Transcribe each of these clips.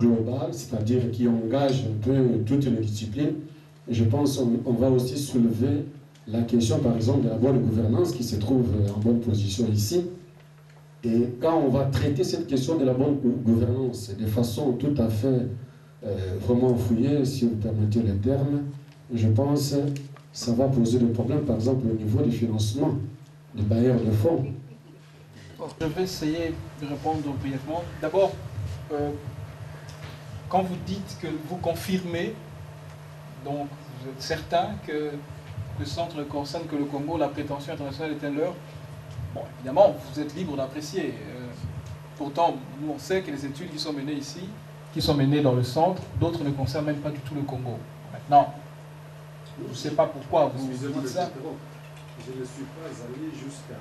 global, c'est-à-dire qui engage un peu toutes les disciplines. Et je pense qu'on va aussi soulever la question, par exemple, de la bonne gouvernance qui se trouve en bonne position ici. Et quand on va traiter cette question de la bonne gouvernance de façon tout à fait vraiment fouillée, si vous permettez le terme, je pense que ça va poser des problèmes, par exemple, au niveau du financement des bailleurs de fonds. Je vais essayer de répondre brièvement. D'abord, quand vous dites que vous confirmez, donc vous êtes certain que le centre concerne que le Congo, la prétention internationale est à l'heure, bon, évidemment, vous êtes libre d'apprécier. Pourtant, nous, on sait que les études qui sont menées ici, qui sont menées dans le centre, d'autres ne concernent même pas du tout le Congo. Maintenant, je ne sais pas pourquoi vous dites ça. Je ne suis pas allé jusqu'à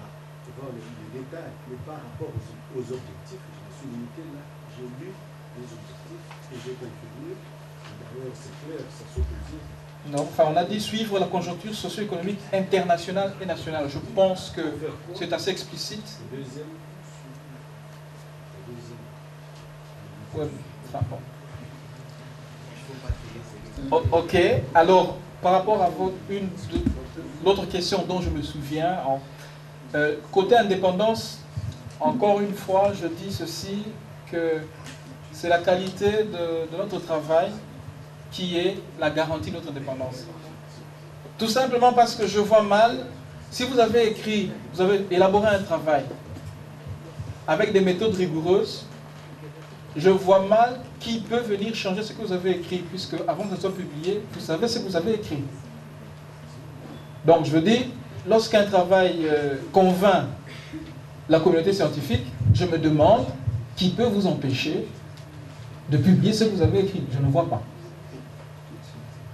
voir les détails, mais par rapport aux objectifs, je me suis limité là, j'ai lu les objectifs et j'ai confirmé. D'ailleurs, c'est clair, ça s'oppose. Non, enfin, on a dit suivre la conjoncture socio-économique internationale et nationale. Je pense que c'est assez explicite. Deuxième. Ouais, enfin, bon. Ok, alors, par rapport à l'autre question dont je me souviens, côté indépendance, encore une fois, je dis ceci, que c'est la qualité de notre travail qui est la garantie de notre indépendance. Tout simplement parce que je vois mal, si vous avez élaboré un travail avec des méthodes rigoureuses, je vois mal qui peut venir changer ce que vous avez écrit, puisque avant que ça soit publié, vous savez ce que vous avez écrit. Donc je veux dire, lorsqu'un travail convainc la communauté scientifique, je me demande qui peut vous empêcher de publier ce que vous avez écrit. Je ne vois pas.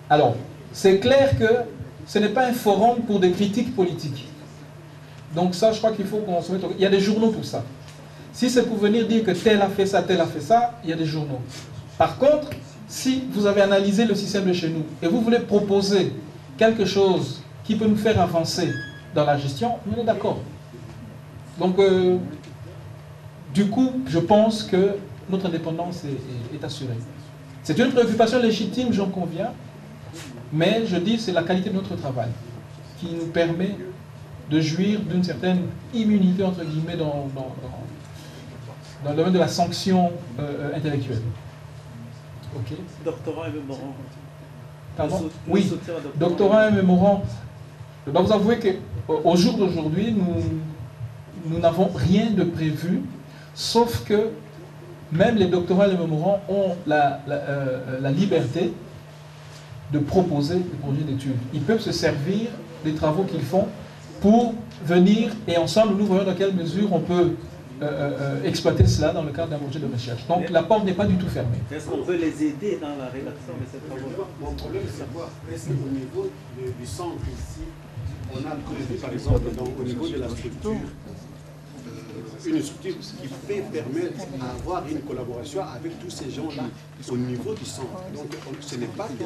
Alors, c'est clair que ce n'est pas un forum pour des critiques politiques. Donc ça, je crois qu'il faut qu'on se mette... Il y a des journaux pour ça. Si c'est pour venir dire que tel a fait ça, il y a des journaux. Par contre, si vous avez analysé le système de chez nous et vous voulez proposer quelque chose qui peut nous faire avancer dans la gestion, on est d'accord. Donc, du coup, je pense que notre indépendance est assurée. C'est une préoccupation légitime, j'en conviens, mais je dis c'est la qualité de notre travail qui nous permet de jouir d'une certaine immunité, entre guillemets, dans le domaine de la sanction intellectuelle. Ok. Doctorat et mémorand. Pardon? Oui, doctorat et mémorand. Je dois vous avouer qu'au jour d'aujourd'hui, nous n'avons rien de prévu, sauf que même les doctorats et les mémorands ont la liberté de proposer des projets d'études. Ils peuvent se servir des travaux qu'ils font pour venir et ensemble nous voyons dans quelle mesure on peut exploiter cela dans le cadre d'un projet de recherche. Donc la porte n'est pas du tout fermée. Est-ce qu'on peut les aider dans la rédaction de ces travaux? Mon problème, c'est savoir, est-ce qu'au niveau du centre ici, on a prévu, par exemple, au niveau de la structure, une structure qui peut permettre d'avoir une collaboration avec tous ces gens-là au niveau du centre. Donc ce n'est pas que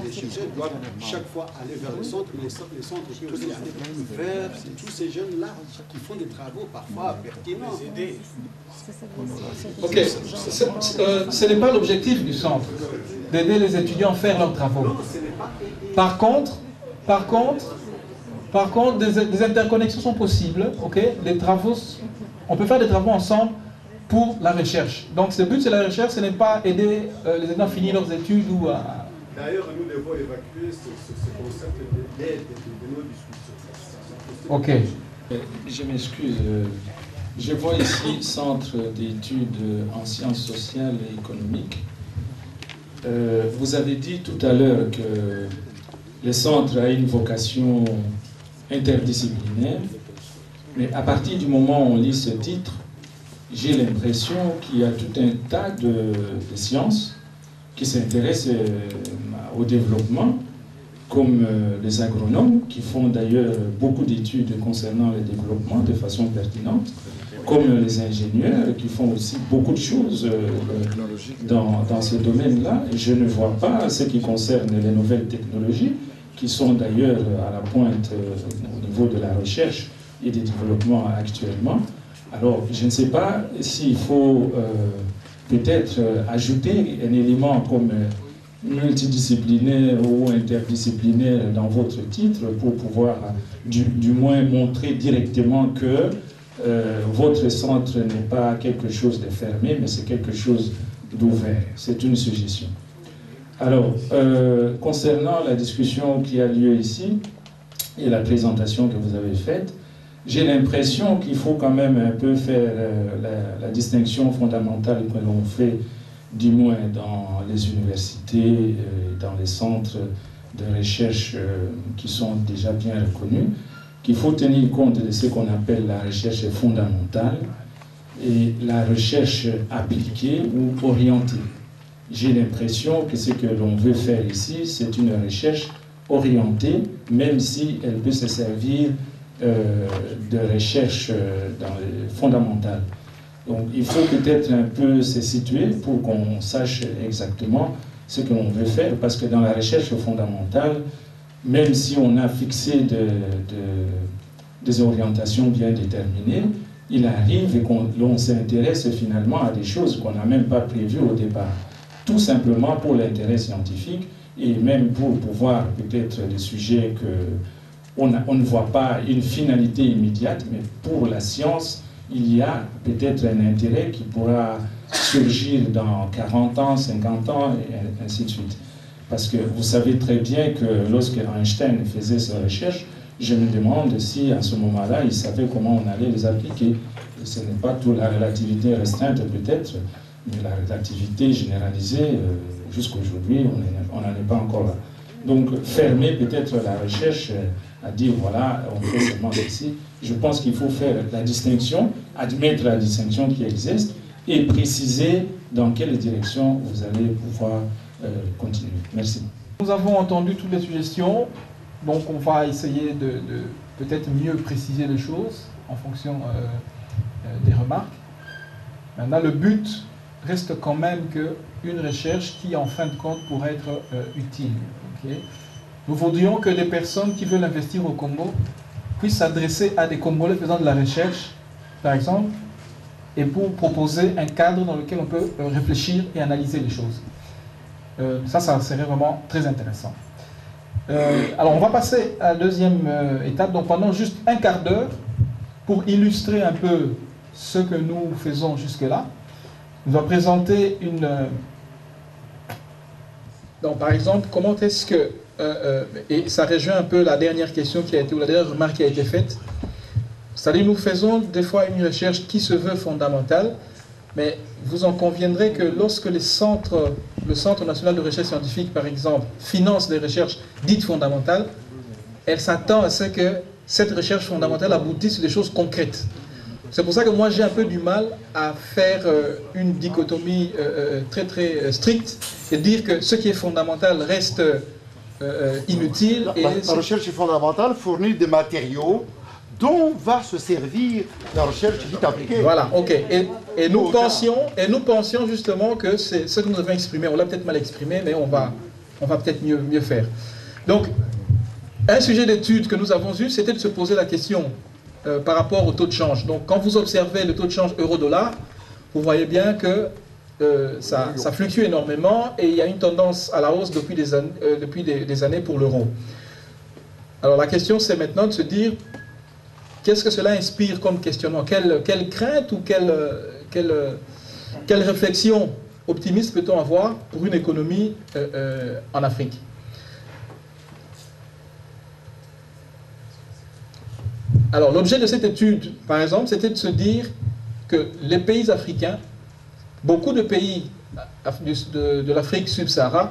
les chercheurs doivent chaque fois aller vers le centre, mais les centres peuvent aussi aller vers tous ces jeunes-là qui font des travaux parfois pertinents. Ok, ce n'est pas l'objectif du centre, d'aider les étudiants à faire leurs travaux. Par contre, des interconnexions sont possibles, ok? Les travaux, on peut faire des travaux ensemble pour la recherche. Donc le but de la recherche, ce n'est pas aider les étudiants à finir leurs études ou à... D'ailleurs, nous devons évacuer ce concept d'aide de nos discussions. Ok. Je m'excuse. Je vois ici Centre d'études en sciences sociales et économiques. Vous avez dit tout à l'heure que le centre a une vocation interdisciplinaire, mais à partir du moment où on lit ce titre, j'ai l'impression qu'il y a tout un tas de sciences qui s'intéressent au développement, comme les agronomes, qui font d'ailleurs beaucoup d'études concernant le développement de façon pertinente, comme les ingénieurs, qui font aussi beaucoup de choses dans ce domaine-là. Je ne vois pas ce qui concerne les nouvelles technologies, qui sont d'ailleurs à la pointe au niveau de la recherche et du développement actuellement. Alors, je ne sais pas s'il faut peut-être ajouter un élément comme multidisciplinaire ou interdisciplinaire dans votre titre pour pouvoir du moins montrer directement que votre centre n'est pas quelque chose de fermé, mais c'est quelque chose d'ouvert. C'est une suggestion. Alors, concernant la discussion qui a lieu ici et la présentation que vous avez faite, j'ai l'impression qu'il faut quand même un peu faire la distinction fondamentale que l'on fait, du moins dans les universités, dans les centres de recherche qui sont déjà bien reconnus, qu'il faut tenir compte de ce qu'on appelle la recherche fondamentale et la recherche appliquée ou orientée. J'ai l'impression que ce que l'on veut faire ici, c'est une recherche orientée, même si elle peut se servir de recherche fondamentale. Donc il faut peut-être un peu se situer pour qu'on sache exactement ce que l'on veut faire, parce que dans la recherche fondamentale, même si on a fixé des orientations bien déterminées, il arrive qu'on s'intéresse finalement à des choses qu'on n'a même pas prévues au départ. Tout simplement pour l'intérêt scientifique et même pour pouvoir peut-être des sujets qu'on ne voit pas une finalité immédiate, mais pour la science, il y a peut-être un intérêt qui pourra surgir dans 40 ans, 50 ans, et ainsi de suite. Parce que vous savez très bien que lorsque Einstein faisait ses recherches, je me demande si à ce moment-là, il savait comment on allait les appliquer. Et ce n'est pas toute la relativité restreinte peut-être, mais la relativité généralisée, jusqu'à aujourd'hui, on n'en est pas encore là. Donc fermer peut-être la recherche à dire voilà, on fait seulement ceci. Je pense qu'il faut faire la distinction, admettre la distinction qui existe et préciser dans quelle direction vous allez pouvoir continuer. Merci. Nous avons entendu toutes les suggestions, donc on va essayer de peut-être mieux préciser les choses en fonction des remarques. Maintenant, le but reste quand même qu'une recherche qui, en fin de compte, pourrait être utile. Okay? Nous voudrions que les personnes qui veulent investir au Congo puissent s'adresser à des Congolais faisant de la recherche, par exemple, et pour proposer un cadre dans lequel on peut réfléchir et analyser les choses. Ça serait vraiment très intéressant. Alors, on va passer à la deuxième étape. Donc, pendant juste un quart d'heure, pour illustrer un peu ce que nous faisons jusque-là, on va présenter une... Donc, par exemple, comment est-ce que... et ça rejoint un peu la dernière question qui a été, ou la dernière remarque qui a été faite. C'est-à-dire, nous faisons des fois une recherche qui se veut fondamentale, mais vous en conviendrez que lorsque le Centre national de recherche scientifique, par exemple, finance des recherches dites fondamentales, elle s'attend à ce que cette recherche fondamentale aboutisse à des choses concrètes. C'est pour ça que moi j'ai un peu du mal à faire une dichotomie très très stricte et dire que ce qui est fondamental reste inutile. La recherche fondamentale fournit des matériaux dont va se servir la recherche dite appliquée. Voilà, ok. Et nous pensions justement que c'est ce que nous devons exprimer. On l'a peut-être mal exprimé, mais on va peut-être mieux faire. Donc, un sujet d'étude que nous avons eu, c'était de se poser la question par rapport au taux de change. Donc, quand vous observez le taux de change euro-dollar, vous voyez bien que ça fluctue énormément et il y a une tendance à la hausse depuis des années pour l'euro. Alors, la question, c'est maintenant de se dire qu'est-ce que cela inspire comme questionnement? Quelle crainte ou quelle réflexion optimiste peut-on avoir pour une économie en Afrique? Alors, l'objet de cette étude, par exemple, c'était de se dire que les pays africains, beaucoup de pays de l'Afrique subsaharienne,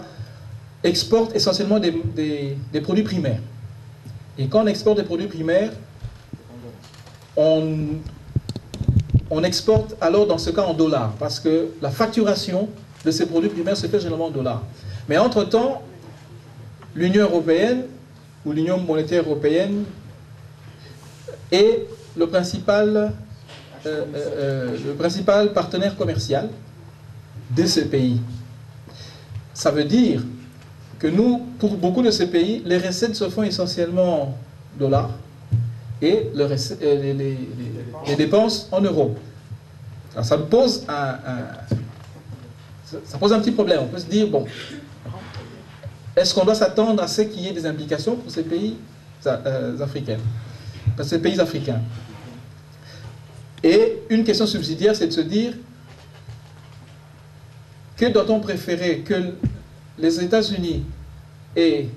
exportent essentiellement des produits primaires. Et quand on exporte des produits primaires, on exporte alors dans ce cas en dollars, parce que la facturation de ces produits primaires se fait généralement en dollars. Mais entre-temps, l'Union européenne, ou l'Union monétaire européenne, est le principal partenaire commercial de ces pays. Ça veut dire que nous, pour beaucoup de ces pays, les recettes se font essentiellement en dollars et les dépenses en euros. Alors ça nous pose ça pose un petit problème. On peut se dire, bon, est-ce qu'on doit s'attendre à ce qu'il y ait des implications pour ces pays africains, pour ces pays africains? Et une question subsidiaire, c'est de se dire, que doit-on préférer, que les États-Unis et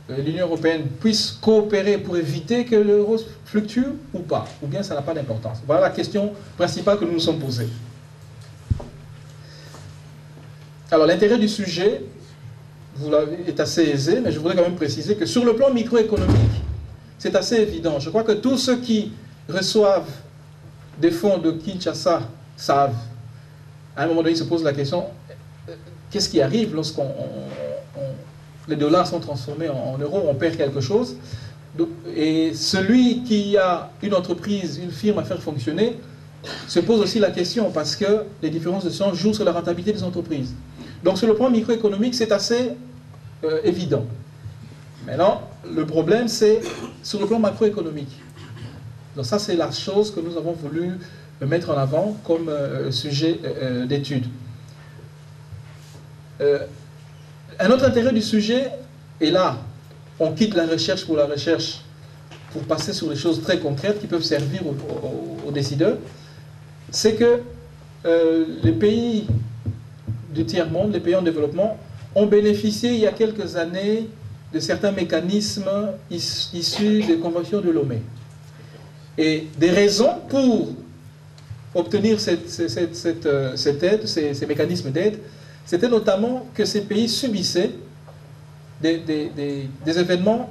l'Union européenne puissent coopérer pour éviter que l'euro fluctue ou pas? Ou bien ça n'a pas d'importance? Voilà la question principale que nous nous sommes posée. Alors l'intérêt du sujet, vous l'avez, est assez aisé, mais je voudrais quand même préciser que sur le plan microéconomique, c'est assez évident. Je crois que tous ceux qui reçoivent des fonds de Kinshasa savent. À un moment donné, ils se posent la question, qu'est-ce qui arrive lorsque les dollars sont transformés en euros, on perd quelque chose. Et celui qui a une entreprise, une firme à faire fonctionner, se pose aussi la question parce que les différences de change jouent sur la rentabilité des entreprises. Donc sur le plan microéconomique, c'est assez évident. Maintenant, le problème, c'est sur le plan macroéconomique. Donc ça, c'est la chose que nous avons voulu mettre en avant comme sujet d'étude. Un autre intérêt du sujet, et là, on quitte la recherche pour la recherche pour passer sur les choses très concrètes qui peuvent servir aux décideurs, c'est que les pays du tiers-monde, les pays en développement, ont bénéficié il y a quelques années de certains mécanismes issus des conventions de Lomé. Et des raisons pour obtenir cette aide, ces mécanismes d'aide, c'était notamment que ces pays subissaient des événements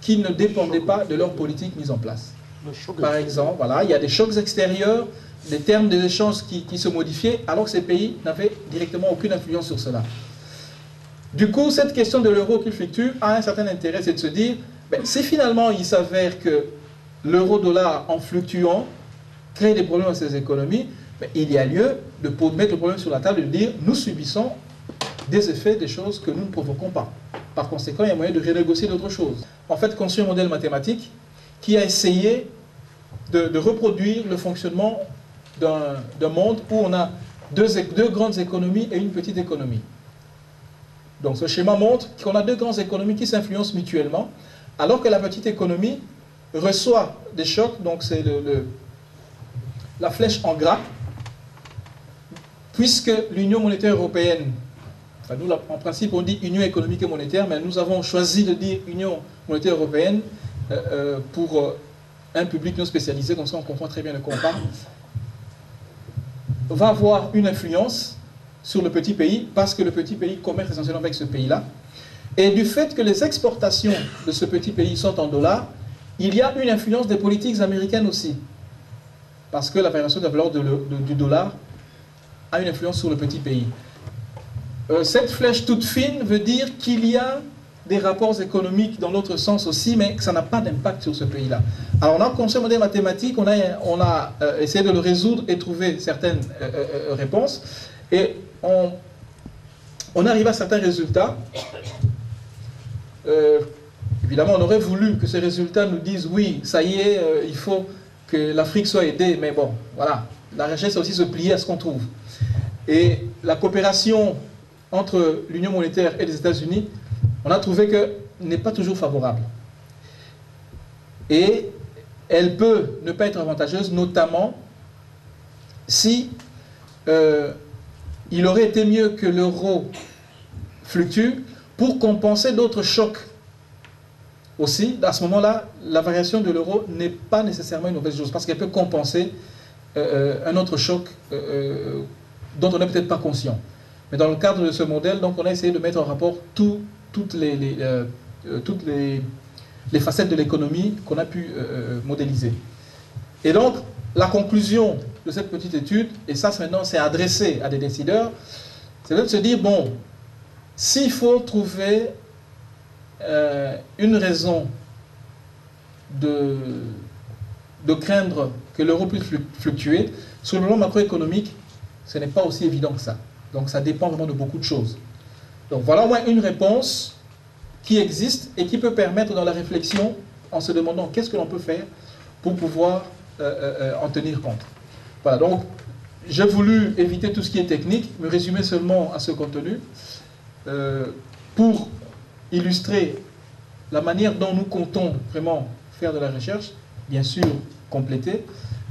qui ne dépendaient pas de leur politique mise en place. Par exemple, voilà, il y a des chocs extérieurs, des termes des échanges qui se modifiaient, alors que ces pays n'avaient directement aucune influence sur cela. Du coup, cette question de l'euro qui fluctue a un certain intérêt, c'est de se dire, ben, si finalement il s'avère que l'euro-dollar en fluctuant crée des problèmes à ces économies, ben, il y a lieu de mettre le problème sur la table et de dire, nous subissons des effets, des choses que nous ne provoquons pas. Par conséquent, il y a moyen de renégocier d'autres choses. En fait, construire un modèle mathématique qui a essayé de reproduire le fonctionnement d'un monde où on a deux grandes économies et une petite économie. Donc ce schéma montre qu'on a deux grandes économies qui s'influencent mutuellement, alors que la petite économie reçoit des chocs, donc c'est la flèche en gras, puisque l'Union monétaire européenne, enfin nous en principe on dit Union économique et monétaire, mais nous avons choisi de dire Union monétaire européenne pour un public non spécialisé, comme ça on comprend très bien de quoi on parle, va avoir une influence sur le petit pays, parce que le petit pays commerce essentiellement avec ce pays-là. Et du fait que les exportations de ce petit pays sont en dollars, il y a une influence des politiques américaines aussi. Parce que la variation de la valeur du dollar a une influence sur le petit pays. Cette flèche toute fine veut dire qu'il y a des rapports économiques dans l'autre sens aussi, mais que ça n'a pas d'impact sur ce pays-là. Alors on a construit un modèle mathématique, on a essayé de le résoudre et trouver certaines réponses. Et on arrive à certains résultats. Évidemment, on aurait voulu que ces résultats nous disent oui, ça y est, il faut que l'Afrique soit aidée, mais bon, voilà, la recherche c'est aussi se plier à ce qu'on trouve. Et la coopération entre l'Union monétaire et les États-Unis, on a trouvé qu'elle n'est pas toujours favorable. Et elle peut ne pas être avantageuse, notamment si il aurait été mieux que l'euro fluctue pour compenser d'autres chocs. Aussi, à ce moment-là, la variation de l'euro n'est pas nécessairement une mauvaise chose, parce qu'elle peut compenser un autre choc dont on n'est peut-être pas conscient. Mais dans le cadre de ce modèle, donc, on a essayé de mettre en rapport toutes les facettes de l'économie qu'on a pu modéliser. Et donc, la conclusion de cette petite étude, et ça maintenant c'est adressé à des décideurs, c'est de se dire, bon, s'il faut trouver une raison de craindre que l'euro puisse fluctuer, sur le plan macroéconomique, ce n'est pas aussi évident que ça. Donc ça dépend vraiment de beaucoup de choses. Donc voilà au moins une réponse qui existe et qui peut permettre dans la réflexion, en se demandant qu'est-ce que l'on peut faire pour pouvoir en tenir compte. Voilà, donc j'ai voulu éviter tout ce qui est technique, me résumer seulement à ce contenu, pour illustrer la manière dont nous comptons vraiment faire de la recherche, bien sûr compléter,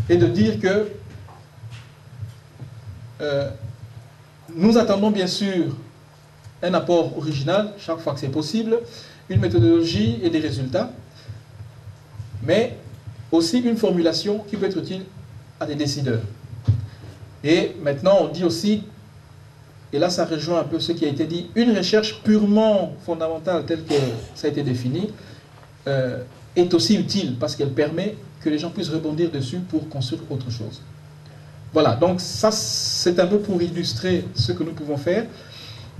et de dire que nous attendons bien sûr un apport original, chaque fois que c'est possible, une méthodologie et des résultats, mais aussi une formulation qui peut être utile à des décideurs. Et maintenant, on dit aussi, et là ça rejoint un peu ce qui a été dit, une recherche purement fondamentale telle que ça a été défini, est aussi utile parce qu'elle permet que les gens puissent rebondir dessus pour construire autre chose. Voilà, donc ça c'est un peu pour illustrer ce que nous pouvons faire.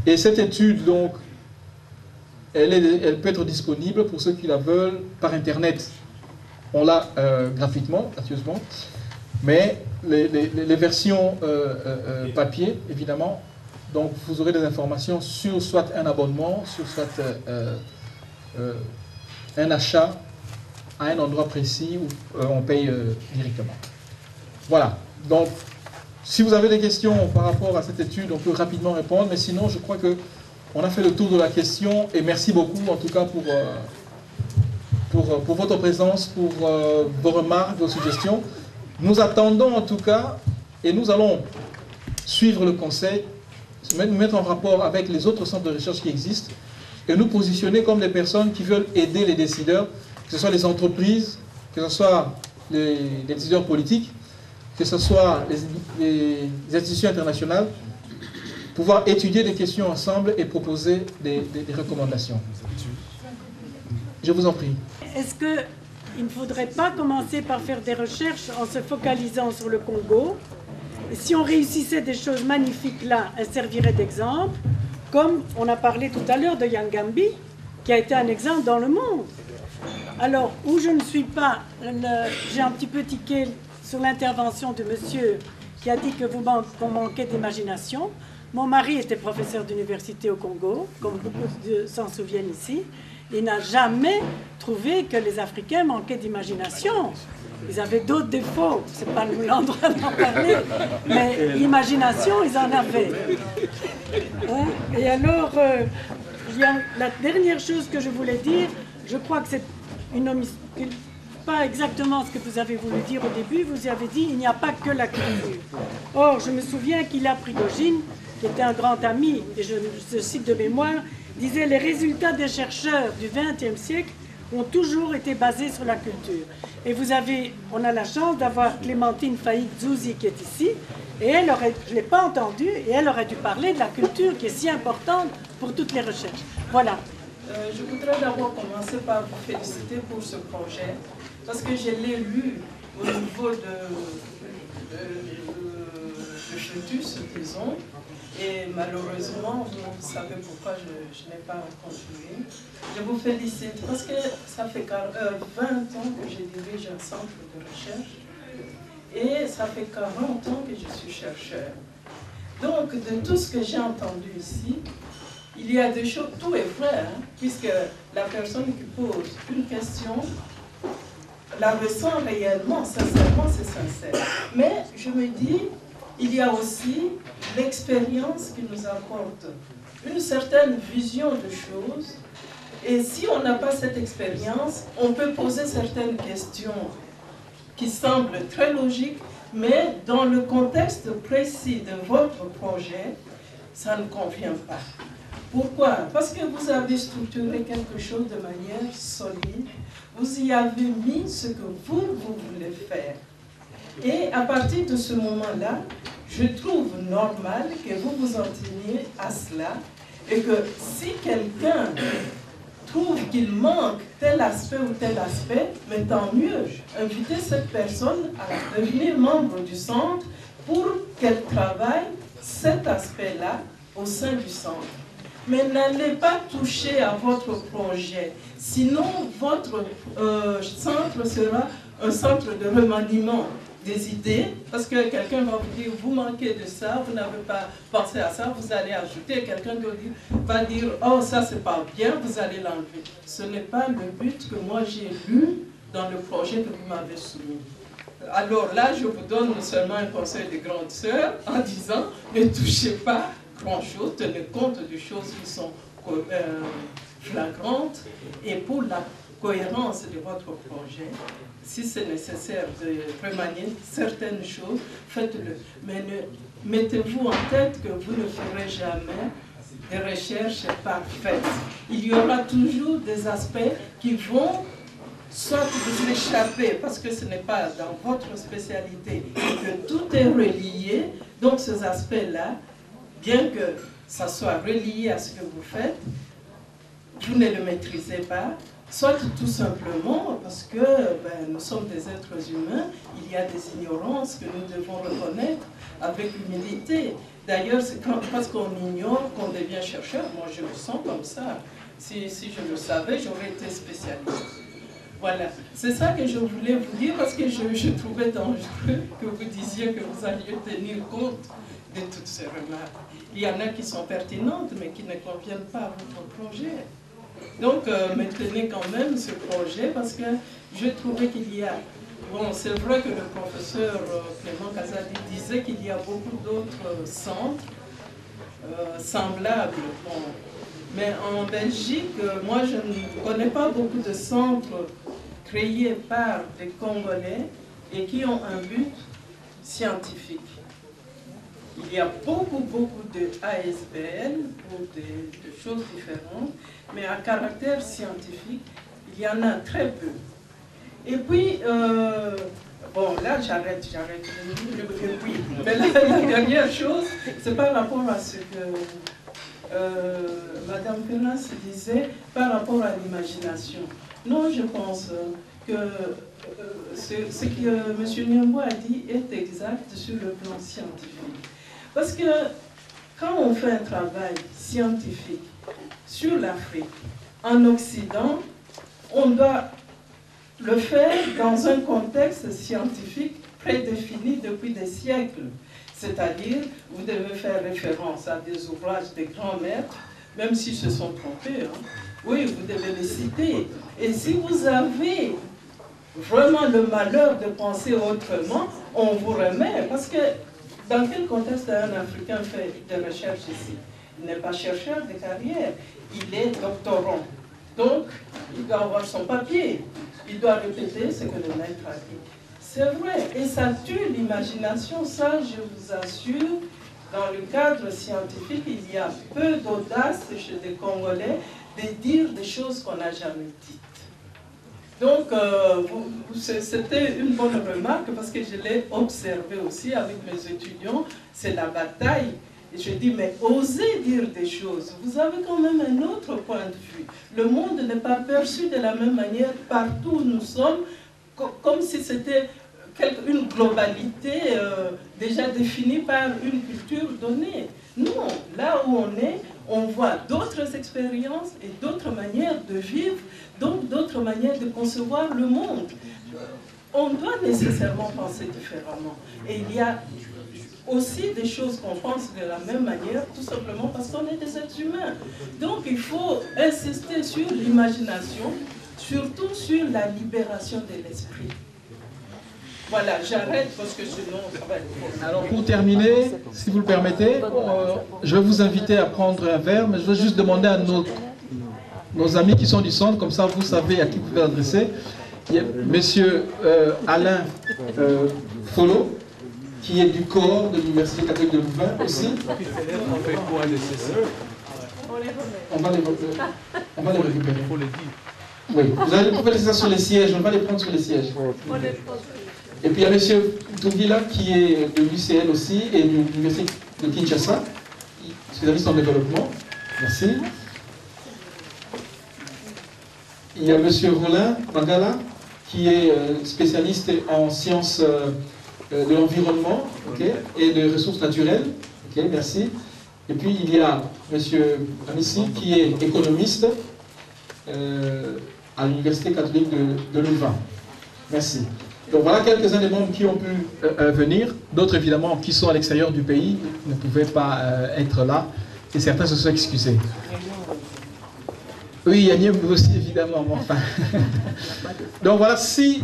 Et cette étude, donc, elle peut être disponible pour ceux qui la veulent par Internet. On l'a graphiquement, gracieusement, mais les versions papier, évidemment, donc vous aurez des informations sur soit un abonnement, sur soit un achat à un endroit précis où on paye directement. Voilà, donc si vous avez des questions par rapport à cette étude, on peut rapidement répondre, mais sinon je crois qu'on a fait le tour de la question, et merci beaucoup en tout cas pour votre présence, pour vos remarques, vos suggestions. Nous attendons en tout cas, et nous allons suivre le conseil, nous mettre en rapport avec les autres centres de recherche qui existent, et nous positionner comme des personnes qui veulent aider les décideurs, que ce soit les entreprises, que ce soit les décideurs politiques, que ce soit les institutions internationales, pouvoir étudier des questions ensemble et proposer des recommandations. Je vous en prie. Est-ce qu'il ne faudrait pas commencer par faire des recherches en se focalisant sur le Congo? Et si on réussissait des choses magnifiques là, elles serviraient d'exemple, comme on a parlé tout à l'heure de Yangambi, qui a été un exemple dans le monde. Alors, où je ne suis pas, j'ai un petit peu tiqué sur l'intervention de monsieur qui a dit que qu'on manquait d'imagination. Mon mari était professeur d'université au Congo, comme beaucoup s'en souviennent ici. Il n'a jamais trouvé que les Africains manquaient d'imagination. Ils avaient d'autres défauts, c'est pas l'endroit d'en parler, mais l'imagination, ils en avaient. Hein? Et alors, il y a la dernière chose que je voulais dire, je crois que c'est pas exactement ce que vous avez voulu dire au début, vous avez dit il n'y a pas que la culture. Or, je me souviens qu'Ilya Prigogine, qui était un grand ami, et je cite de mémoire, disait les résultats des chercheurs du XXe siècle ont toujours été basés sur la culture. Et on a la chance d'avoir Clémentine Faïk-Zouzi qui est ici, et elle aurait, je ne l'ai pas entendue, et elle aurait dû parler de la culture qui est si importante pour toutes les recherches. Voilà. Je voudrais d'abord commencer par vous féliciter pour ce projet, parce que je l'ai lu au niveau de Chutus, disons, et malheureusement, vous savez pourquoi je n'ai pas continué. Je vous félicite parce que ça fait 20 ans que je dirige un centre de recherche et ça fait 40 ans que je suis chercheur. Donc, de tout ce que j'ai entendu ici, il y a des choses, tout est vrai, hein, puisque la personne qui pose une question la ressent réellement, sincèrement, c'est sincère. Mais je me dis, il y a aussi l'expérience qui nous apporte une certaine vision de choses. Et si on n'a pas cette expérience, on peut poser certaines questions qui semblent très logiques, mais dans le contexte précis de votre projet, ça ne convient pas. Pourquoi? Parce que vous avez structuré quelque chose de manière solide, vous y avez mis ce que vous voulez faire. Et à partir de ce moment-là, je trouve normal que vous vous en teniez à cela et que si quelqu'un trouve qu'il manque tel aspect ou tel aspect, mais tant mieux, invitez cette personne à devenir membre du centre pour qu'elle travaille cet aspect-là au sein du centre. Mais n'allez pas toucher à votre projet, sinon votre centre sera un centre de remaniement des idées, parce que quelqu'un va vous dire, vous manquez de ça, vous n'avez pas pensé à ça, vous allez ajouter, quelqu'un va dire, oh ça c'est pas bien, vous allez l'enlever. Ce n'est pas le but que moi j'ai lu dans le projet que vous m'avez soumis. Alors là, je vous donne seulement un conseil de grande sœur en disant ne touchez pas grand-chose, tenez compte des choses qui sont flagrantes, et pour la cohérence de votre projet, si c'est nécessaire de remanier certaines choses, faites-le. Mais mettez-vous en tête que vous ne ferez jamais des recherches parfaites. Il y aura toujours des aspects qui vont soit vous échapper parce que ce n'est pas dans votre spécialité et que tout est relié. Donc ces aspects-là, bien que ça soit relié à ce que vous faites, vous ne le maîtrisez pas, soit tout simplement parce que nous sommes des êtres humains, il y a des ignorances que nous devons reconnaître avec humilité. D'ailleurs, c'est parce qu'on ignore qu'on devient chercheur. Moi, je me sens comme ça. Si je le savais, j'aurais été spécialiste. Voilà, c'est ça que je voulais vous dire parce que je trouvais dangereux que vous disiez que vous alliez tenir compte de toutes ces remarques. Il y en a qui sont pertinentes mais qui ne conviennent pas à votre projet. Donc, maintenez quand même ce projet parce que je trouvais qu'il y a... Bon, c'est vrai que le professeur Clément Kazadi disait qu'il y a beaucoup d'autres centres semblables. Bon. Mais en Belgique, moi je ne connais pas beaucoup de centres créés par des Congolais et qui ont un but scientifique. Il y a beaucoup de ASBL pour des choses différentes, mais à caractère scientifique, il y en a très peu. Et puis, bon là j'arrête. Mais la dernière chose, c'est par rapport à ce que Madame Pénas disait, par rapport à l'imagination. Non, je pense que ce que M. Nyambo a dit est exact sur le plan scientifique. Parce que quand on fait un travail scientifique sur l'Afrique, en Occident, on doit le faire dans un contexte scientifique prédéfini depuis des siècles. C'est-à-dire, vous devez faire référence à des ouvrages des grands maîtres, même s'ils se sont trompés. Hein. Oui, vous devez les citer. Et si vous avez vraiment le malheur de penser autrement, on vous remet. Parce que dans quel contexte un Africain fait des recherches ici? Il n'est pas chercheur de carrière, il est doctorant. Donc, il doit avoir son papier. Il doit répéter ce que le maître a dit. C'est vrai, et ça tue l'imagination, ça je vous assure. Dans le cadre scientifique, il y a peu d'audace chez les Congolais de dire des choses qu'on n'a jamais dites. Donc, c'était une bonne remarque parce que je l'ai observé aussi avec mes étudiants, c'est la bataille. Et je dis, mais osez dire des choses. Vous avez quand même un autre point de vue. Le monde n'est pas perçu de la même manière partout où nous sommes, comme si c'était une globalité déjà définie par une culture donnée. Non, là où on est, on voit d'autres expériences et d'autres manières de vivre, donc d'autres manières de concevoir le monde. On doit nécessairement penser différemment. Et il y a aussi des choses qu'on pense de la même manière, tout simplement parce qu'on est des êtres humains. Donc il faut insister sur l'imagination, surtout sur la libération de l'esprit. Voilà, j'arrête parce que sinon ça va être trop. Alors pour terminer, si vous le permettez, je vais vous inviter à prendre un verre, mais je vais juste demander à nos amis qui sont du centre, comme ça vous savez à qui vous pouvez adresser. Il y a Monsieur Alain Folo, qui est du corps de l'Université catholique de Louvain aussi. On va les récupérer. Oui, vous pouvez laisser ça sur les sièges, on va les prendre sur les sièges. Et puis il y a M. Tungila qui est de l'UCL aussi et de l'Université de Kinshasa, spécialiste en développement. Merci. Il y a M. Rollin Magala qui est spécialiste en sciences de l'environnement, okay, et de ressources naturelles. Okay, merci. Et puis il y a M. Amissi qui est économiste à l'Université catholique de Louvain. Merci. Donc voilà quelques-uns des membres qui ont pu venir. D'autres évidemment qui sont à l'extérieur du pays ne pouvaient pas être là. Et certains se sont excusés. Oui, Yannick aussi évidemment. Enfin. Donc voilà, si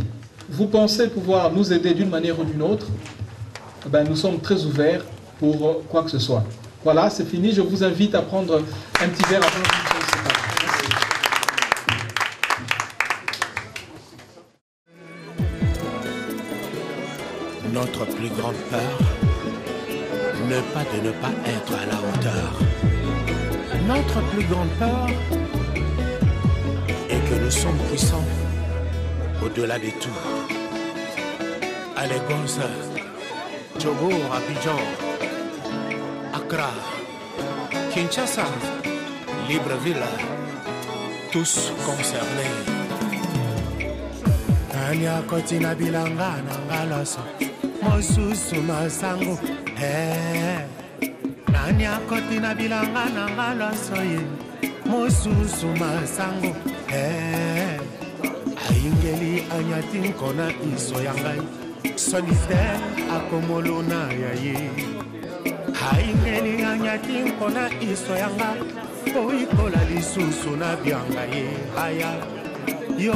vous pensez pouvoir nous aider d'une manière ou d'une autre, ben, nous sommes très ouverts pour quoi que ce soit. Voilà, c'est fini. Je vous invite à prendre un petit verre avant de se séparer. Notre plus grande peur, ne pas être à la hauteur. Notre plus grande peur est que nous sommes puissants au-delà de tout. À Lagos, Djogo, Abidjan, Accra, Kinshasa, Libreville, tous concernés. Anya kotina bilanga nangalaso, mosusu masango, Anya kotina bilanga nangalaso ye, mosusu masango, Aingeli anyatin kona iso yangai, solitaire akomolona yaye. Aingeli anyatin kona iso yanga, oikola lisusu na bianga ye haya. Yo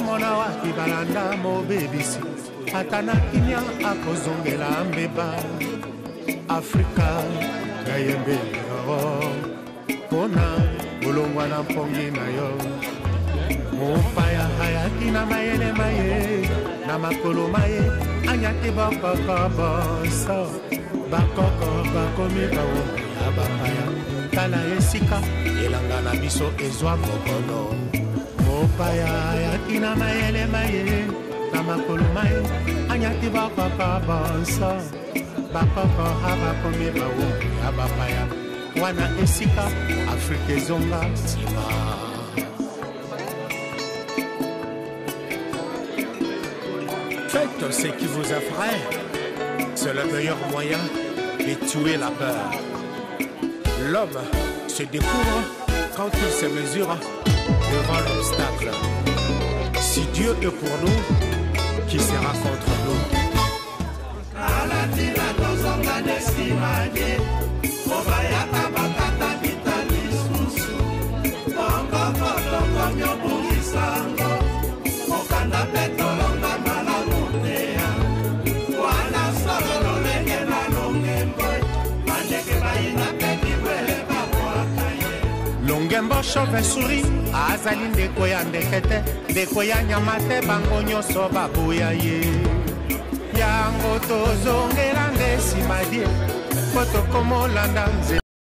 mona waki balanda mo bebisi, atana kimya akozongela mbeba. Afrika gayembe yo, kona bulongwa na pongi na yo. Mopaya hayaki na mayele maye, na makolo maye, anyaki bakoko boso. Bakoko bakomi bawo ya bapaya, tala esika, elanga na biso ezwa mokono. Mopaya hayaki na mayele maye, na makolo maye, anyaki bakoko boso. Bakoko bakomi bawo ya bapaya, wana esika, Afrika ezonga sima. Faites ce qui vous effraie, c'est le meilleur moyen de tuer la peur. L'homme se découvre quand il se mesure devant l'obstacle. Si Dieu est pour nous, qui sera contre nous? Longembo chauve-souris azali ndeko ya ndekete, ndeko ya nyama te bango nyonso baboya ye. Yango tozongela nde nsima die, po tokomolanda nzela.